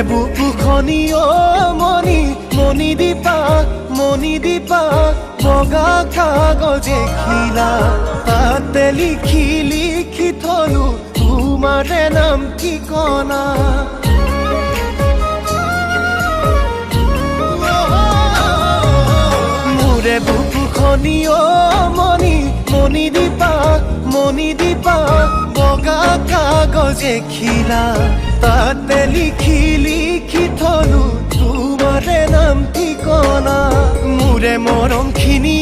বুকুখনি মণি মণি দিপা বগা কাগজে খিলা তাতে লিখি থলো তোমাৰে নাম ঠিকনা মোৰে বুকুখনি মণি দিপা বগা কাগজে খিলা তাতে লিখি থলো তোমাৰে নাম ঠিকনা মোৰে মৰমখিনি